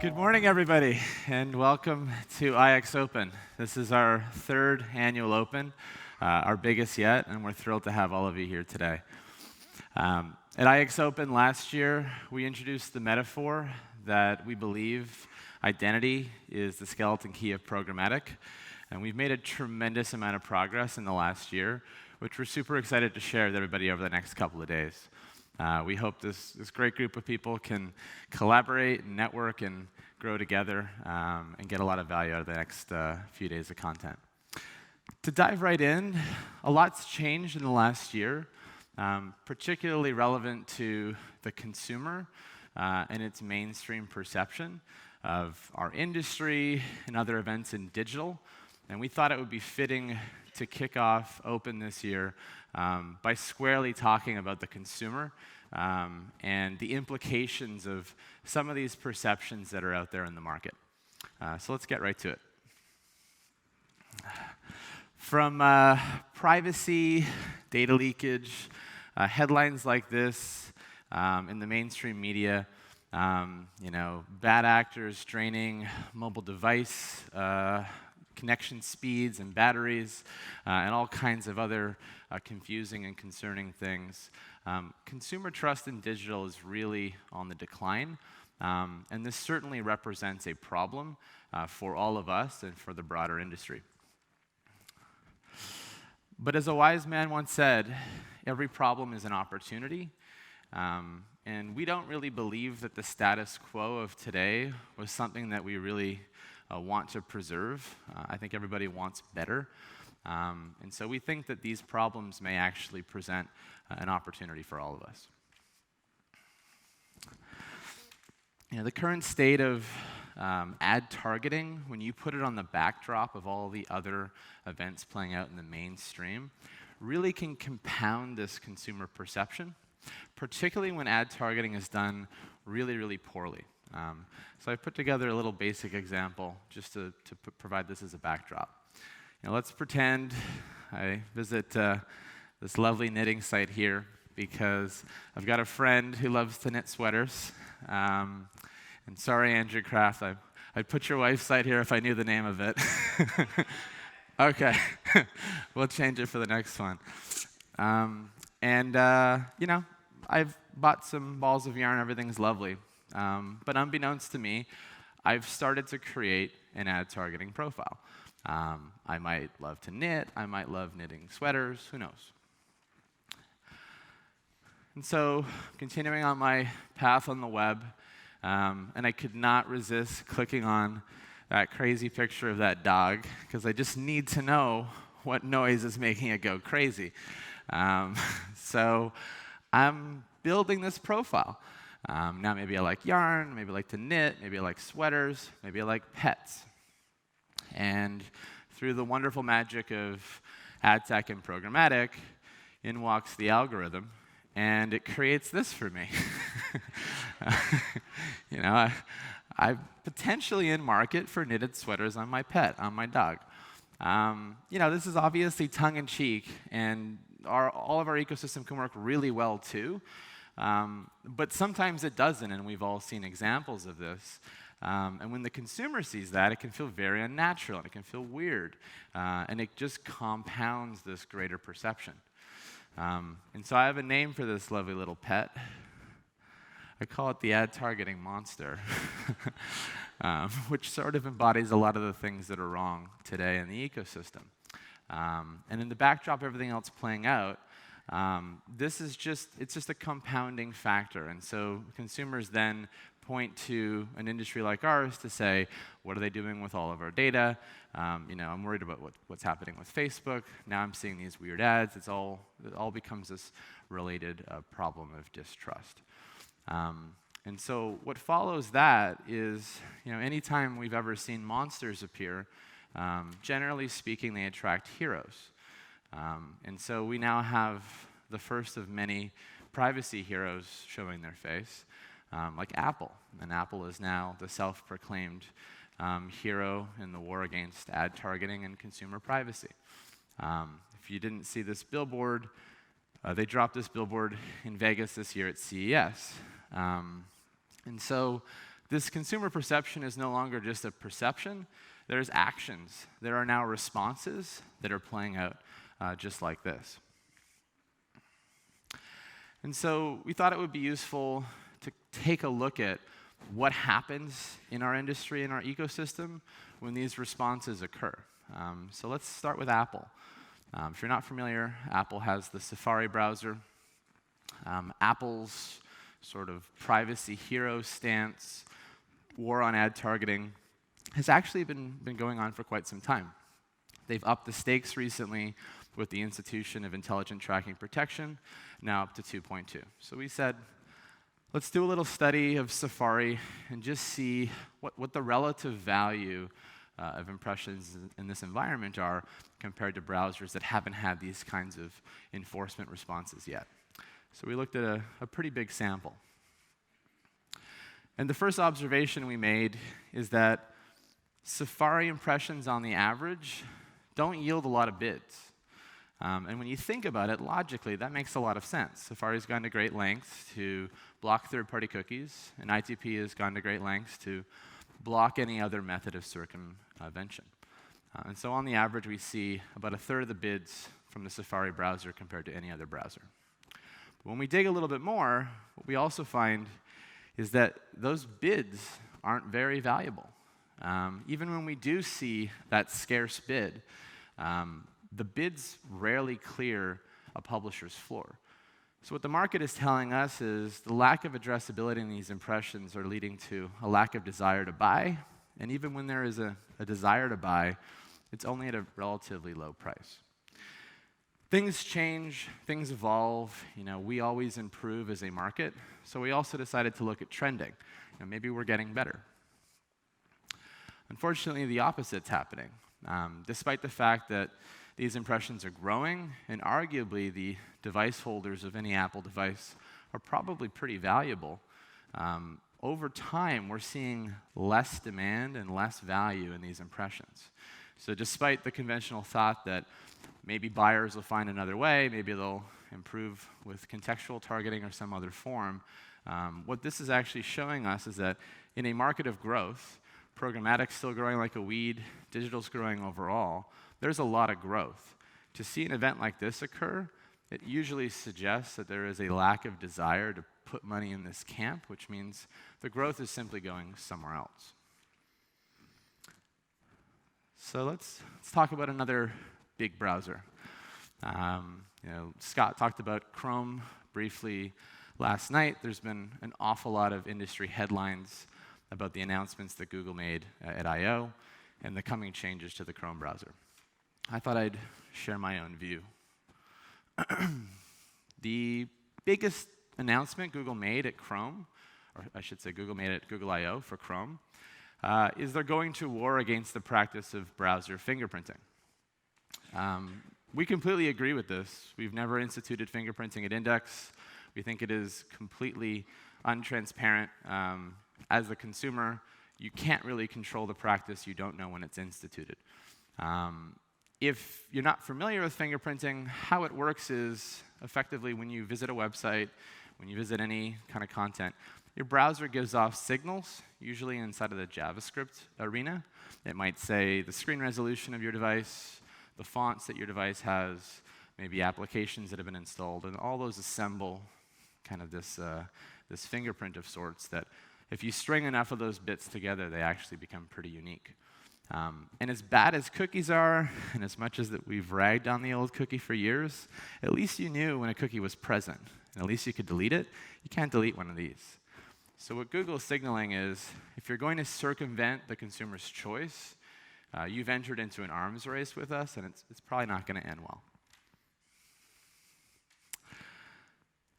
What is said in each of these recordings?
Good morning, everybody, and welcome to IX Open. This is our third annual Open, our biggest yet, and we're thrilled to have all of you here today. At IX Open last year, we introduced the metaphor that we believe identity is the skeleton key of programmatic, and we've made a tremendous amount of progress in the last year, which we're super excited to share with everybody over the next couple of days. We hope this great group of people can collaborate and network and grow together and get a lot of value out of the next few days of content. To dive right in, a lot's changed in the last year, particularly relevant to the consumer and its mainstream perception of our industry and other events in digital. And we thought it would be fitting to kick off Open this year by squarely talking about the consumer and the implications of some of these perceptions that are out there in the market. So let's get right to it. From privacy, data leakage, headlines like this in the mainstream media, bad actors draining mobile device connection speeds and batteries, and all kinds of other confusing and concerning things. Consumer trust in digital is really on the decline, and this certainly represents a problem for all of us and for the broader industry. But as a wise man once said, every problem is an opportunity, and we don't really believe that the status quo of today was something that we really want to preserve. I think everybody wants better. And so we think that these problems may actually present an opportunity for all of us. The current state of ad targeting, when you put it on the backdrop of all the other events playing out in the mainstream, really can compound this consumer perception, particularly when ad targeting is done really, really poorly. So I put together a little basic example just to provide this as a backdrop. Let's pretend I visit this lovely knitting site here because I've got a friend who loves to knit sweaters. And sorry, Andrew Casale, I'd put your wife's site here if I knew the name of it. Okay, we'll change it for the next one. I've bought some balls of yarn, everything's lovely. But unbeknownst to me, I've started to create an ad targeting profile. I might love to knit, I might love knitting sweaters, who knows? And so, continuing on my path on the web, and I could not resist clicking on that crazy picture of that dog, because I just need to know what noise is making it go crazy. So I'm building this profile. Now maybe I like yarn, maybe I like to knit, maybe I like sweaters, maybe I like pets. And through the wonderful magic of ad tech and programmatic, in walks the algorithm, and it creates this for me. I'm potentially in market for knitted sweaters on my pet, on my dog. This is obviously tongue-in-cheek, and all of our ecosystem can work really well too. But sometimes it doesn't, and we've all seen examples of this. And when the consumer sees that, it can feel very unnatural, and it can feel weird. And it just compounds this greater perception. And so I have a name for this lovely little pet. I call it the ad targeting monster, which sort of embodies a lot of the things that are wrong today in the ecosystem. And in the backdrop of everything else playing out, it's just a compounding factor. And so consumers then point to an industry like ours to say, what are they doing with all of our data? I'm worried about what's happening with Facebook. Now I'm seeing these weird ads. It all becomes this related problem of distrust. And so what follows that is, anytime we've ever seen monsters appear, generally speaking, they attract heroes. And so we now have the first of many privacy heroes showing their face, like Apple. And Apple is now the self-proclaimed hero in the war against ad targeting and consumer privacy. If you didn't see this billboard, they dropped this billboard in Vegas this year at CES. And so This consumer perception is no longer just a perception. There's actions. There are now responses that are playing out just like this. And so we thought it would be useful to take a look at what happens in our industry, in our ecosystem, when these responses occur. So let's start with Apple. If you're not familiar, Apple has the Safari browser. Apple's sort of privacy hero stance, war on ad targeting, has actually been going on for quite some time. They've upped the stakes recently with the Institution of Intelligent Tracking Protection, now up to 2.2. So we said, let's do a little study of Safari and just see what the relative value of impressions in this environment are compared to browsers that haven't had these kinds of enforcement responses yet. So we looked at a pretty big sample. And the first observation we made is that Safari impressions on the average don't yield a lot of bids. And when you think about it, logically, that makes a lot of sense. Safari's gone to great lengths to block third-party cookies, and ITP has gone to great lengths to block any other method of circumvention. And so on the average, we see about a third of the bids from the Safari browser compared to any other browser. But when we dig a little bit more, what we also find is that those bids aren't very valuable. Even when we do see that scarce bid, the bids rarely clear a publisher's floor. So what the market is telling us is the lack of addressability in these impressions are leading to a lack of desire to buy. And even when there is a desire to buy, it's only at a relatively low price. Things change, things evolve. We always improve as a market. So we also decided to look at trending. Maybe we're getting better. Unfortunately, the opposite's happening. Despite the fact that these impressions are growing, and arguably the device holders of any Apple device are probably pretty valuable, over time we're seeing less demand and less value in these impressions. So despite the conventional thought that maybe buyers will find another way, maybe they'll improve with contextual targeting or some other form, what this is actually showing us is that in a market of growth, programmatic's still growing like a weed, digital's growing overall, there's a lot of growth. To see an event like this occur, it usually suggests that there is a lack of desire to put money in this camp, which means the growth is simply going somewhere else. So let's talk about another big browser. Scott talked about Chrome briefly last night. There's been an awful lot of industry headlines about the announcements that Google made at I/O and the coming changes to the Chrome browser. I thought I'd share my own view. The biggest announcement Google made at Chrome, or I should say Google made at Google I/O for Chrome, is they're going to war against the practice of browser fingerprinting. We completely agree with this. We've never instituted fingerprinting at Index. We think it is completely untransparent. As a consumer, you can't really control the practice. You don't know when it's instituted. If you're not familiar with fingerprinting, how it works is effectively when you visit a website, when you visit any kind of content, your browser gives off signals, usually inside of the JavaScript arena. It might say the screen resolution of your device, the fonts that your device has, maybe applications that have been installed, and all those assemble kind of this fingerprint of sorts that if you string enough of those bits together, they actually become pretty unique. And as bad as cookies are, and as much as that we've ragged on the old cookie for years, at least you knew when a cookie was present, and at least you could delete it. You can't delete one of these. So what Google is signaling is, if you're going to circumvent the consumer's choice, you've entered into an arms race with us, and it's probably not going to end well.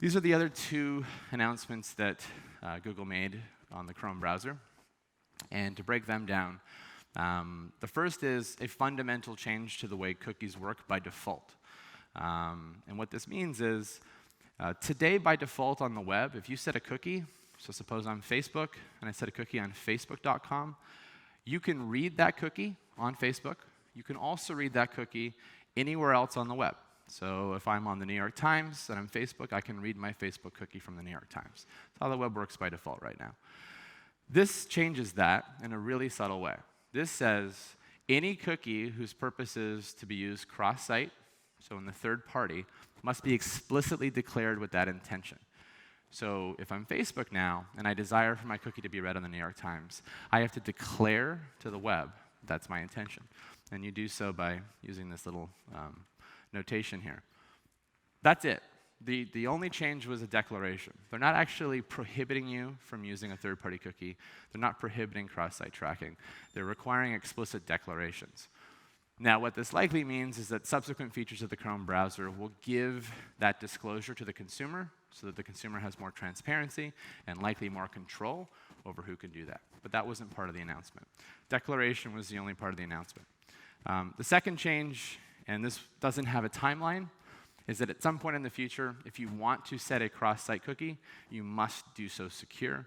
These are the other two announcements that Google made on the Chrome browser. And to break them down, the first is a fundamental change to the way cookies work by default. And what this means is, today by default on the web, if you set a cookie, so suppose I'm Facebook, and I set a cookie on Facebook.com, you can read that cookie on Facebook. You can also read that cookie anywhere else on the web. So if I'm on the New York Times and I'm Facebook, I can read my Facebook cookie from the New York Times. That's how the web works by default right now. This changes that in a really subtle way. This says any cookie whose purpose is to be used cross-site, so in the third party, must be explicitly declared with that intention. So if I'm Facebook now, and I desire for my cookie to be read on the New York Times, I have to declare to the web that's my intention. And you do so by using this little notation here. That's it. The only change was a declaration. They're not actually prohibiting you from using a third-party cookie. They're not prohibiting cross-site tracking. They're requiring explicit declarations. Now, what this likely means is that subsequent features of the Chrome browser will give that disclosure to the consumer so that the consumer has more transparency and likely more control over who can do that. But that wasn't part of the announcement. Declaration was the only part of the announcement. The second change, and this doesn't have a timeline, is that at some point in the future, if you want to set a cross-site cookie, you must do so secure.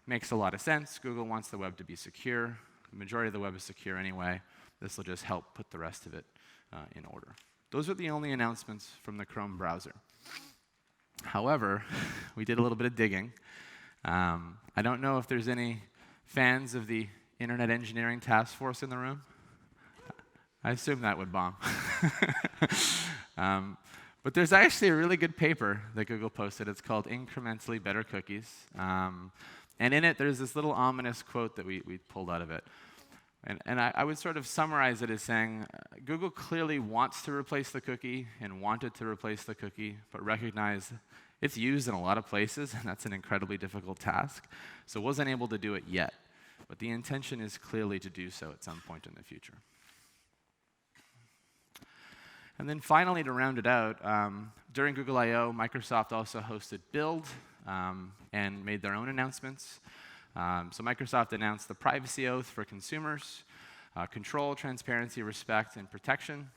Makes a lot of sense. Google wants the web to be secure. The majority of the web is secure anyway. This will just help put the rest of it in order. Those are the only announcements from the Chrome browser. However, we did a little bit of digging. I don't know if there's any fans of the Internet Engineering Task Force in the room. I assume that would bomb. But there's actually a really good paper that Google posted. It's called Incrementally Better Cookies. And in it, there's this little ominous quote that we pulled out of it. And I would sort of summarize it as saying, Google clearly wants to replace the cookie and wanted to replace the cookie, but recognize it's used in a lot of places, and that's an incredibly difficult task. So wasn't able to do it yet. But the intention is clearly to do so at some point in the future. And then finally, to round it out, during Google I/O, Microsoft also hosted Build and made their own announcements. So Microsoft announced the privacy oath for consumers, control, transparency, respect, and protection.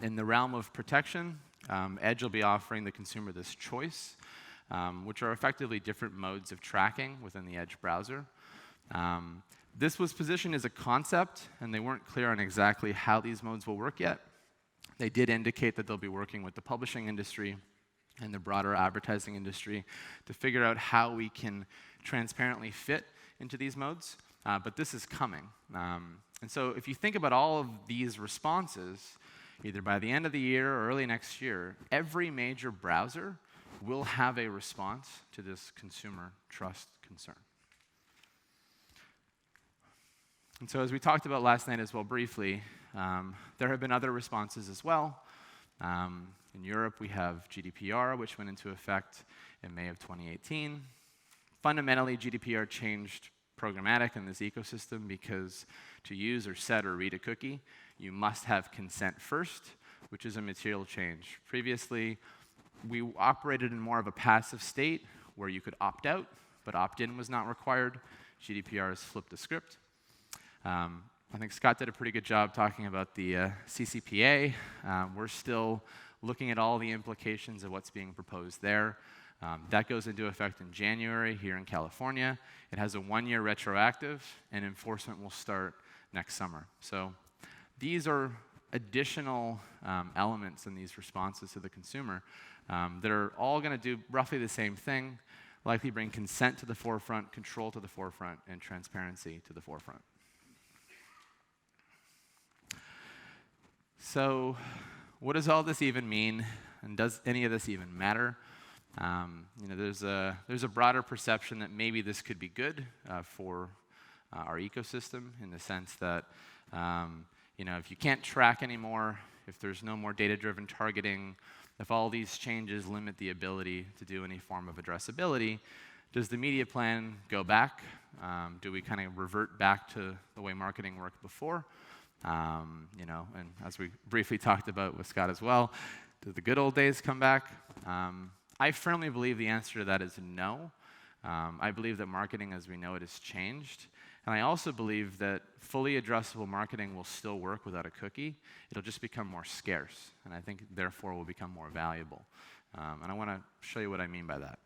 In the realm of protection, Edge will be offering the consumer this choice, which are effectively different modes of tracking within the Edge browser. This was positioned as a concept, and they weren't clear on exactly how these modes will work yet. They did indicate that they'll be working with the publishing industry and the broader advertising industry to figure out how we can transparently fit into these modes, but this is coming. And so if you think about all of these responses, either by the end of the year or early next year, every major browser will have a response to this consumer trust concern. And so as we talked about last night as well briefly, there have been other responses as well. In Europe, we have GDPR, which went into effect in May of 2018. Fundamentally, GDPR changed programmatic in this ecosystem because to use or set or read a cookie, you must have consent first, which is a material change. Previously, we operated in more of a passive state where you could opt out, but opt-in was not required. GDPR has flipped the script. I think Scott did a pretty good job talking about the CCPA. We're still looking at all the implications of what's being proposed there. That goes into effect in January here in California. It has a 1-year retroactive, and enforcement will start next summer. So these are additional elements in these responses to the consumer that are all going to do roughly the same thing, likely bring consent to the forefront, control to the forefront, and transparency to the forefront. So what does all this even mean, and does any of this even matter? There's a broader perception that maybe this could be good for our ecosystem in the sense that if you can't track anymore, if there's no more data-driven targeting, if all these changes limit the ability to do any form of addressability, does the media plan go back? Do we kind of revert back to the way marketing worked before? And as we briefly talked about with Scott as well, do the good old days come back? I firmly believe the answer to that is no. I believe that marketing as we know it has changed. And I also believe that fully addressable marketing will still work without a cookie. It'll just become more scarce. And I think, therefore, will become more valuable. And I want to show you what I mean by that.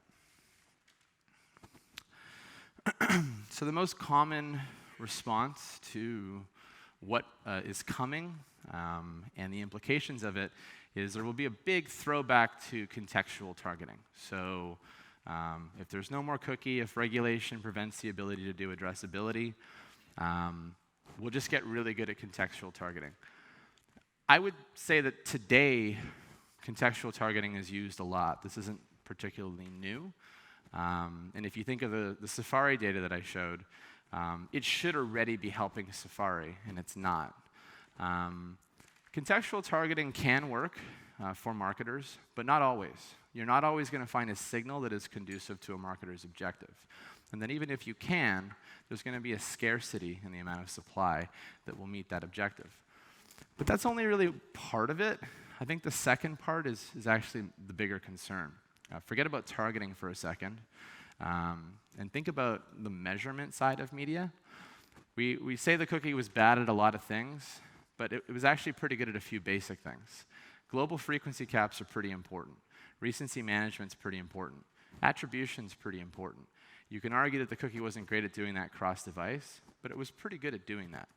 So the most common response to what is coming and the implications of it is there will be a big throwback to contextual targeting. So If there's no more cookie, if regulation prevents the ability to do addressability, we'll just get really good at contextual targeting. I would say that today, contextual targeting is used a lot. This isn't particularly new. And if you think of the Safari data that I showed, it should already be helping Safari, and it's not. Contextual targeting can work for marketers, but not always. You're not always going to find a signal that is conducive to a marketer's objective. And then even if you can, there's going to be a scarcity in the amount of supply that will meet that objective. But that's only really part of it. I think the second part is actually the bigger concern. Forget about targeting for a second, and think about the measurement side of media. We say the cookie was bad at a lot of things, but it was actually pretty good at a few basic things. Global frequency caps are pretty important. Recency management's pretty important. Attribution's pretty important. You can argue that the cookie wasn't great at doing that cross-device, but it was pretty good at doing that.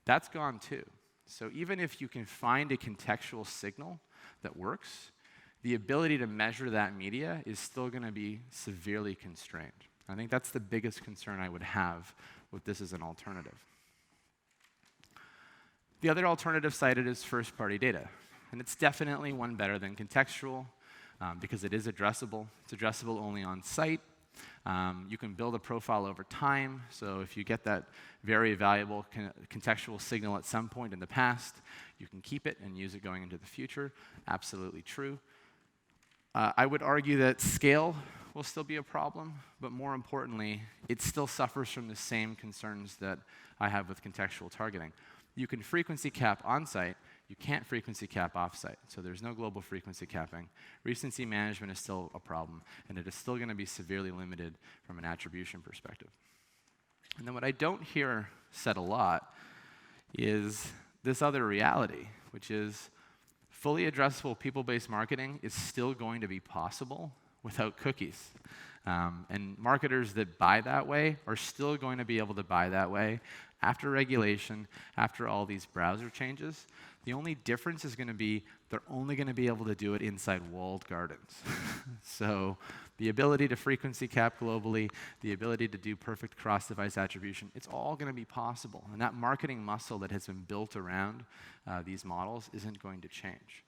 That's gone too. So even if you can find a contextual signal that works, the ability to measure that media is still going to be severely constrained. I think that's the biggest concern I would have with this as an alternative. The other alternative cited is first-party data. And it's definitely one better than contextual because it is addressable. It's addressable only on site. You can build a profile over time. So if you get that very valuable contextual signal at some point in the past, you can keep it and use it going into the future. Absolutely true. I would argue that scale will still be a problem, but more importantly, it still suffers from the same concerns that I have with contextual targeting. You can frequency cap on-site, you can't frequency cap off-site, so there's no global frequency capping. Recency management is still a problem, and it is still going to be severely limited from an attribution perspective. And then what I don't hear said a lot is this other reality, which is fully addressable people-based marketing is still going to be possible without cookies. And marketers that buy that way are still going to be able to buy that way after regulation, after all these browser changes. The only difference is going to be they're only going to be able to do it inside walled gardens. So the ability to frequency cap globally, the ability to do perfect cross-device attribution, it's all going to be possible. And that marketing muscle that has been built around these models isn't going to change.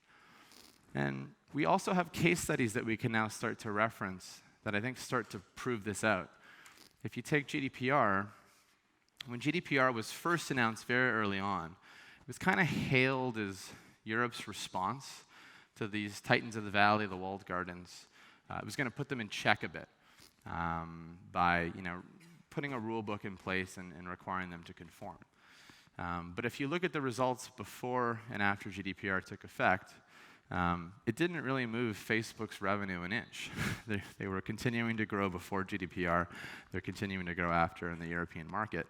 And we also have case studies that we can now start to reference that I think start to prove this out. If you take GDPR, when GDPR was first announced very early on, it was kind of hailed as Europe's response to these titans of the valley, the walled gardens. It was going to put them in check a bit by putting a rule book in place and requiring them to conform. But if you look at the results before and after GDPR took effect, it didn't really move Facebook's revenue an inch. They were continuing to grow before GDPR. They're continuing to grow after in the European market.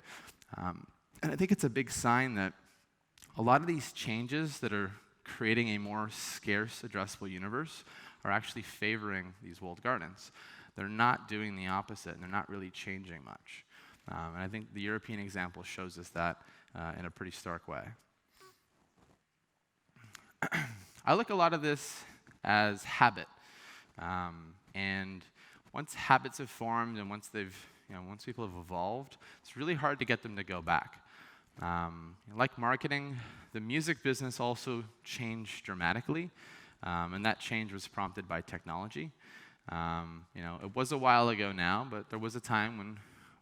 And I think it's a big sign that a lot of these changes that are creating a more scarce addressable universe are actually favoring these walled gardens. They're not doing the opposite, and they're not really changing much. And I think the European example shows us that in a pretty stark way. I look a lot of this as habit. And once habits have formed and once people have evolved, it's really hard to get them to go back. Like marketing, the music business also changed dramatically, and that change was prompted by technology. It was a while ago now, but there was a time when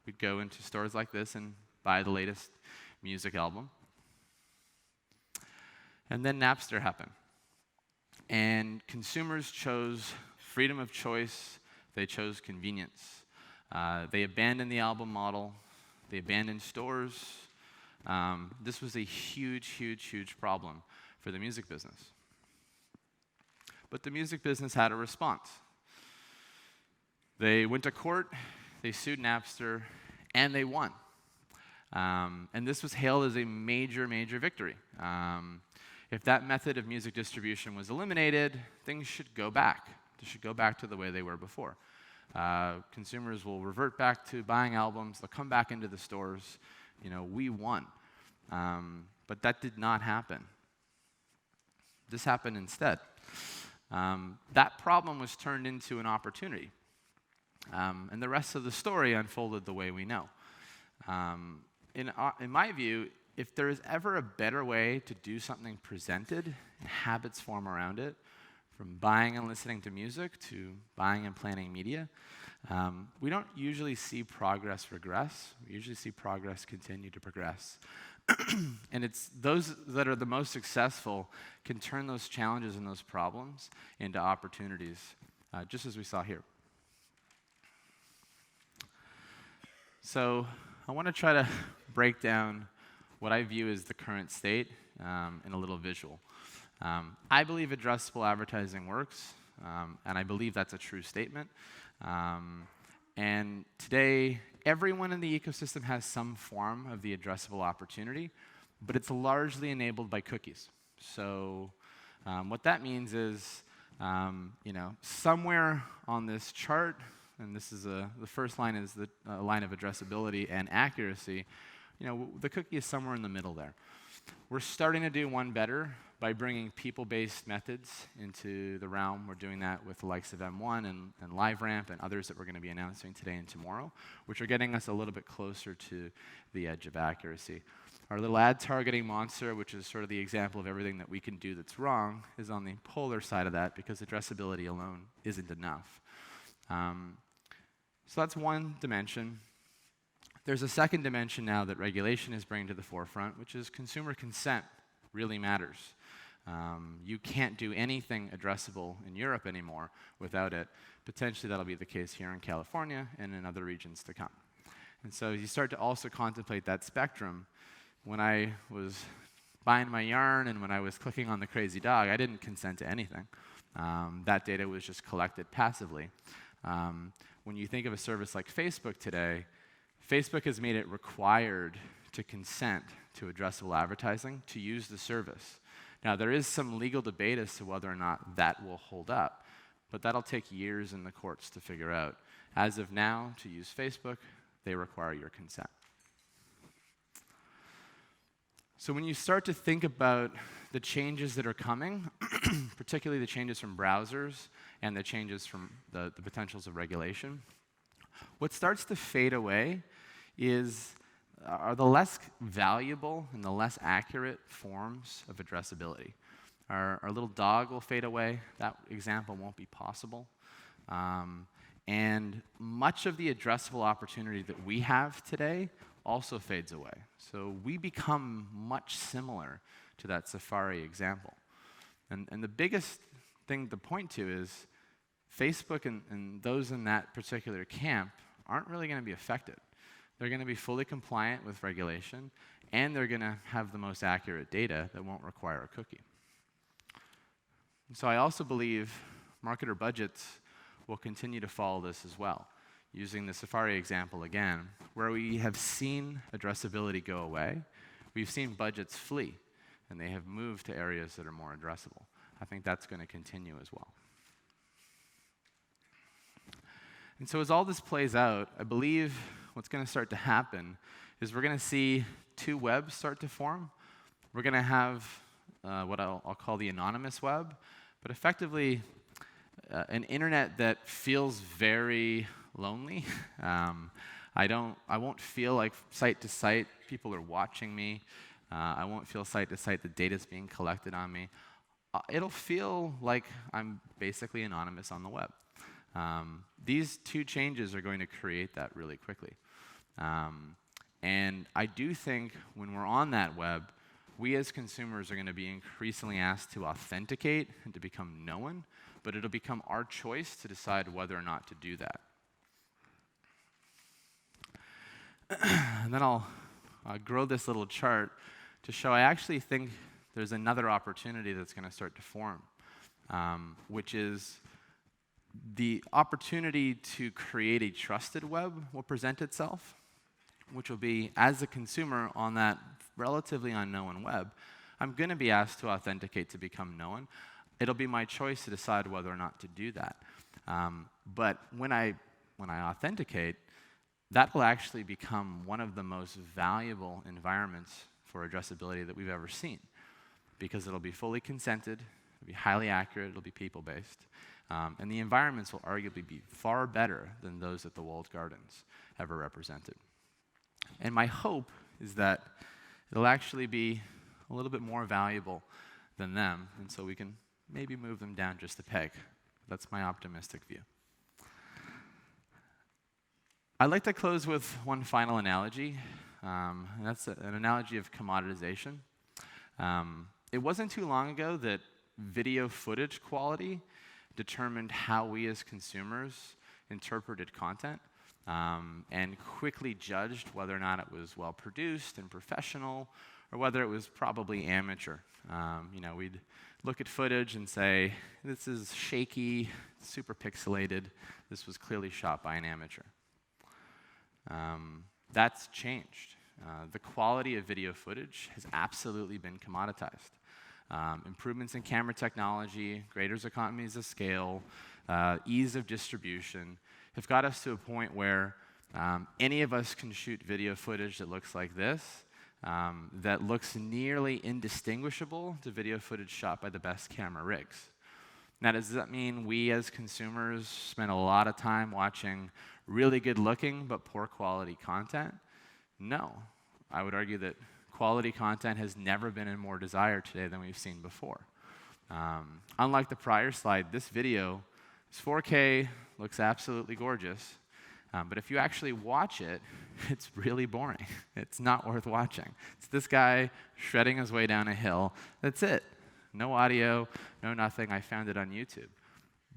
we'd go into stores like this and buy the latest music album. And then Napster happened. And consumers chose freedom of choice. They chose convenience. They abandoned the album model. They abandoned stores. This was a huge, huge, huge problem for the music business. But the music business had a response. They went to court, they sued Napster, and they won. And this was hailed as a major, major victory. If that method of music distribution was eliminated, things should go back. They should go back to the way they were before. Consumers will revert back to buying albums. They'll come back into the stores. We won. But that did not happen. This happened instead. That problem was turned into an opportunity. And the rest of the story unfolded the way we know. In my view, if there is ever a better way to do something presented and habits form around it, from buying and listening to music to buying and planning media, we don't usually see progress regress. We usually see progress continue to progress. And it's those that are the most successful can turn those challenges and those problems into opportunities, just as we saw here. So I want to try to break down what I view as the current state in a little visual. I believe addressable advertising works, and I believe that's a true statement. And today, everyone in the ecosystem has some form of the addressable opportunity, but it's largely enabled by cookies. So what that means is, somewhere on this chart, and this is the first line is the line of addressability and accuracy, the cookie is somewhere in the middle there. We're starting to do one better by bringing people-based methods into the realm. We're doing that with the likes of M1 and LiveRamp and others that we're going to be announcing today and tomorrow, which are getting us a little bit closer to the edge of accuracy. Our little ad targeting monster, which is sort of the example of everything that we can do that's wrong, is on the polar side of that because addressability alone isn't enough. So that's one dimension. There's a second dimension now that regulation is bringing to the forefront, which is consumer consent really matters. You can't do anything addressable in Europe anymore without it. Potentially that'll be the case here in California and in other regions to come. And so you start to also contemplate that spectrum. When I was buying my yarn and when I was clicking on the crazy dog, I didn't consent to anything. That data was just collected passively. When you think of a service like Facebook today, Facebook has made it required to consent to addressable advertising to use the service. Now, there is some legal debate as to whether or not that will hold up, but that'll take years in the courts to figure out. As of now, to use Facebook, they require your consent. So when you start to think about the changes that are coming, particularly the changes from browsers and the changes from the potentials of regulation, what starts to fade away are the less valuable and the less accurate forms of addressability. Our little dog will fade away. That example won't be possible. And much of the addressable opportunity that we have today also fades away. So we become much similar to that Safari example. And the biggest thing to point to is Facebook and those in that particular camp aren't really going to be affected. They're going to be fully compliant with regulation, and they're going to have the most accurate data that won't require a cookie. And so I also believe marketer budgets will continue to follow this as well. Using the Safari example again, where we have seen addressability go away, we've seen budgets flee, and they have moved to areas that are more addressable. I think that's going to continue as well. And so as all this plays out, I believe what's going to start to happen is we're going to see two webs start to form. We're going to have what I'll call the anonymous web, but effectively an internet that feels very lonely. I won't feel like site to site people are watching me. I won't feel site to site the data's being collected on me. It'll feel like I'm basically anonymous on the web. These two changes are going to create that really quickly. And I do think when we're on that web, we as consumers are going to be increasingly asked to authenticate and to become known, but it'll become our choice to decide whether or not to do that. And then I'll grow this little chart to show I actually think there's another opportunity that's going to start to form, which is the opportunity to create a trusted web will present itself, which will be, as a consumer on that relatively unknown web, I'm going to be asked to authenticate to become known. It'll be my choice to decide whether or not to do that. But when I authenticate, that will actually become one of the most valuable environments for addressability that we've ever seen, because it'll be fully consented, it'll be highly accurate, it'll be people-based. And the environments will arguably be far better than those that the walled gardens ever represented. And my hope is that it'll actually be a little bit more valuable than them, and so we can maybe move them down just a peg. That's my optimistic view. I'd like to close with one final analogy, and that's an analogy of commoditization. It wasn't too long ago that video footage quality determined how we as consumers interpreted content, and quickly judged whether or not it was well produced and professional, or whether it was probably amateur. We'd look at footage and say, this is shaky, super pixelated, this was clearly shot by an amateur. That's changed. The quality of video footage has absolutely been commoditized. Improvements in camera technology, greater economies of scale, ease of distribution have got us to a point where any of us can shoot video footage that looks like this, that looks nearly indistinguishable to video footage shot by the best camera rigs. Now, does that mean we as consumers spend a lot of time watching really good looking but poor quality content? No. I would argue that quality content has never been in more desire today than we've seen before. Unlike the prior slide, this video is 4K, looks absolutely gorgeous, but if you actually watch it, it's really boring. It's not worth watching. It's this guy shredding his way down a hill. That's it. No audio, no nothing. I found it on YouTube.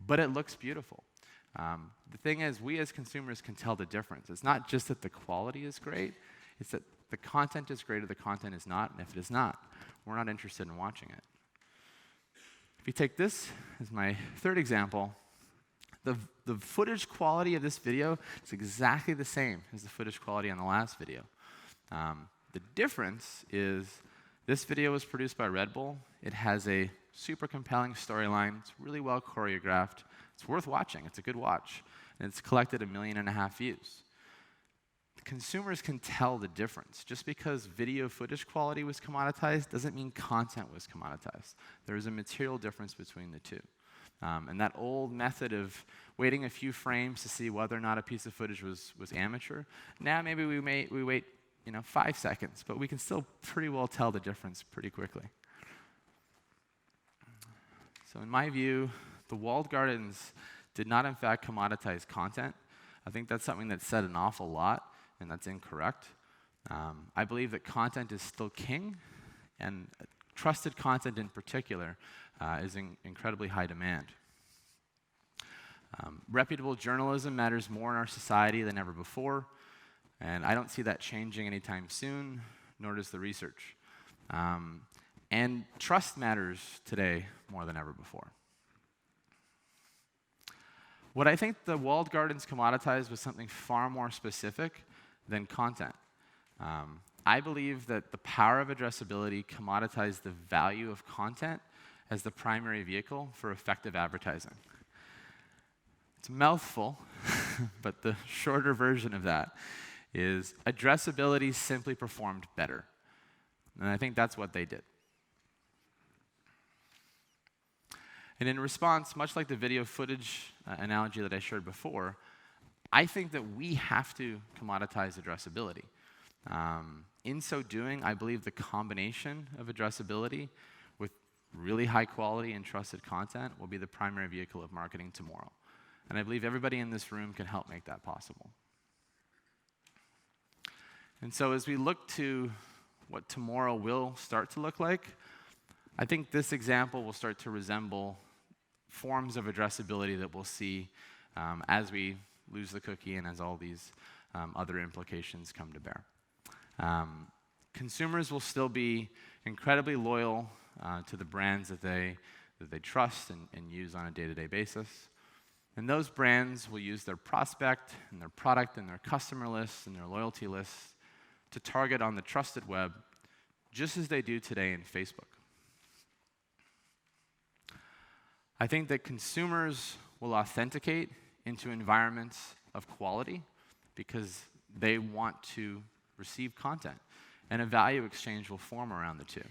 But it looks beautiful. The thing is, we as consumers can tell the difference. It's not just that the quality is great, it's that the content is great or the content is not, and if it is not, we're not interested in watching it. If you take this as my third example, the footage quality of this video is exactly the same as the footage quality on the last video. The difference is this video was produced by Red Bull. It has a super compelling storyline. It's really well choreographed. It's worth watching. It's a good watch. And it's collected 1.5 million views. Consumers can tell the difference. Just because video footage quality was commoditized doesn't mean content was commoditized. There is a material difference between the two. And that old method of waiting a few frames to see whether or not a piece of footage was amateur, now maybe we wait 5 seconds, but we can still pretty well tell the difference pretty quickly. So in my view, the walled gardens did not in fact commoditize content. I think that's something that's said an awful lot, and that's incorrect. I believe that content is still king, and trusted content in particular is in incredibly high demand. Reputable journalism matters more in our society than ever before, and I don't see that changing anytime soon, nor does the research. And trust matters today more than ever before. What I think the walled gardens commoditized was something far more specific than content. I believe that the power of addressability commoditized the value of content as the primary vehicle for effective advertising. It's a mouthful, but the shorter version of that is addressability simply performed better. And I think that's what they did. And in response, much like the video footage analogy that I shared before, I think that we have to commoditize addressability. In so doing, I believe the combination of addressability with really high quality and trusted content will be the primary vehicle of marketing tomorrow. And I believe everybody in this room can help make that possible. And so as we look to what tomorrow will start to look like, I think this example will start to resemble forms of addressability that we'll see as we lose the cookie and as all these other implications come to bear. Consumers will still be incredibly loyal to the brands that they trust and use on a day-to-day basis. And those brands will use their prospect and their product and their customer lists and their loyalty lists to target on the trusted web, just as they do today in Facebook. I think that consumers will authenticate into environments of quality because they want to receive content, and a value exchange will form around the two.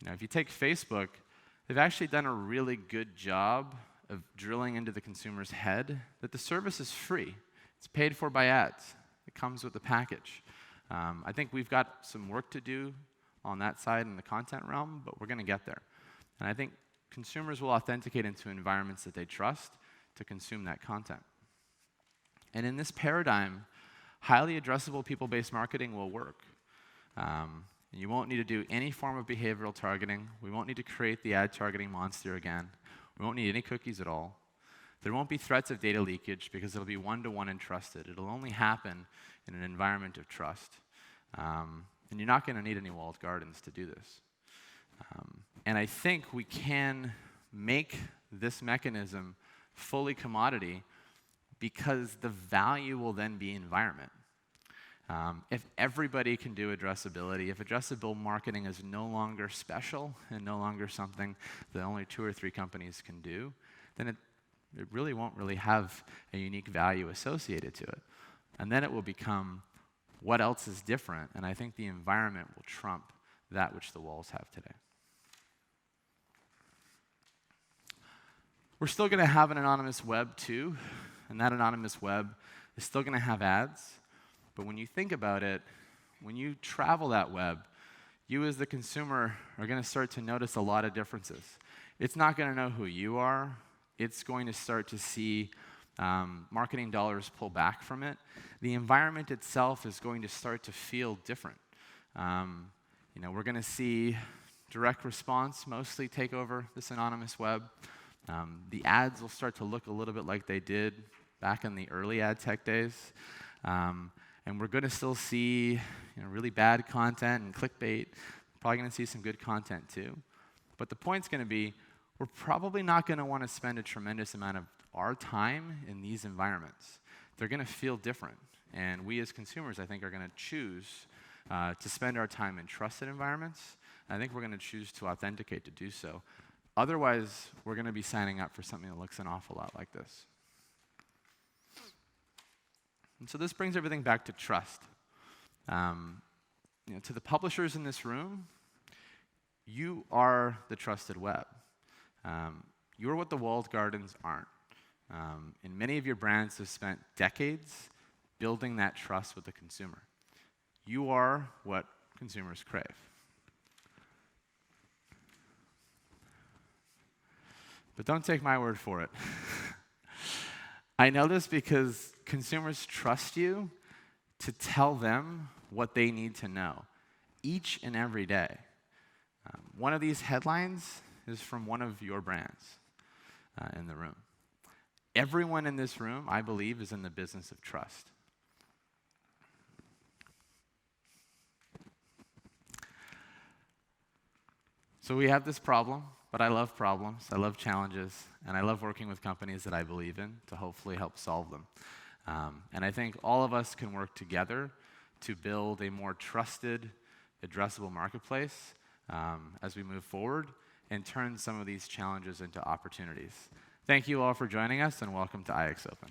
If you take Facebook, they've actually done a really good job of drilling into the consumer's head that the service is free. It's paid for by ads. It comes with the package. I think we've got some work to do on that side in the content realm, but we're going to get there. And I think consumers will authenticate into environments that they trust to consume that content. And in this paradigm, highly addressable people-based marketing will work. You won't need to do any form of behavioral targeting. We won't need to create the ad targeting monster again. We won't need any cookies at all. There won't be threats of data leakage because it'll be one-to-one and trusted. It'll only happen in an environment of trust. And you're not going to need any walled gardens to do this. And I think we can make this mechanism fully commodity because the value will then be environment. If everybody can do addressability, if addressable marketing is no longer special and no longer something that only 2 or 3 companies can do, then it really won't really have a unique value associated to it. And then it will become what else is different, and I think the environment will trump that which the walls have today. We're still going to have an anonymous web too, and that anonymous web is still going to have ads. But when you think about it, when you travel that web, you as the consumer are going to start to notice a lot of differences. It's not going to know who you are. It's going to start to see marketing dollars pull back from it. The environment itself is going to start to feel different. We're going to see direct response mostly take over this anonymous web. The ads will start to look a little bit like they did back in the early ad tech days. And we're going to still see really bad content and clickbait. Probably going to see some good content too. But the point's going to be, we're probably not going to want to spend a tremendous amount of our time in these environments. They're going to feel different. And we as consumers, I think, are going to choose to spend our time in trusted environments. And I think we're going to choose to authenticate to do so. Otherwise, we're going to be signing up for something that looks an awful lot like this. And so this brings everything back to trust. To the publishers in this room, you are the trusted web. You're what the walled gardens aren't. And many of your brands have spent decades building that trust with the consumer. You are what consumers crave. But don't take my word for it. I know this because consumers trust you to tell them what they need to know each and every day. One of these headlines is from one of your brands in the room. Everyone in this room, I believe, is in the business of trust. So we have this problem, but I love problems, I love challenges, and I love working with companies that I believe in to hopefully help solve them. And I think all of us can work together to build a more trusted, addressable marketplace as we move forward and turn some of these challenges into opportunities. Thank you all for joining us, and welcome to IX Open.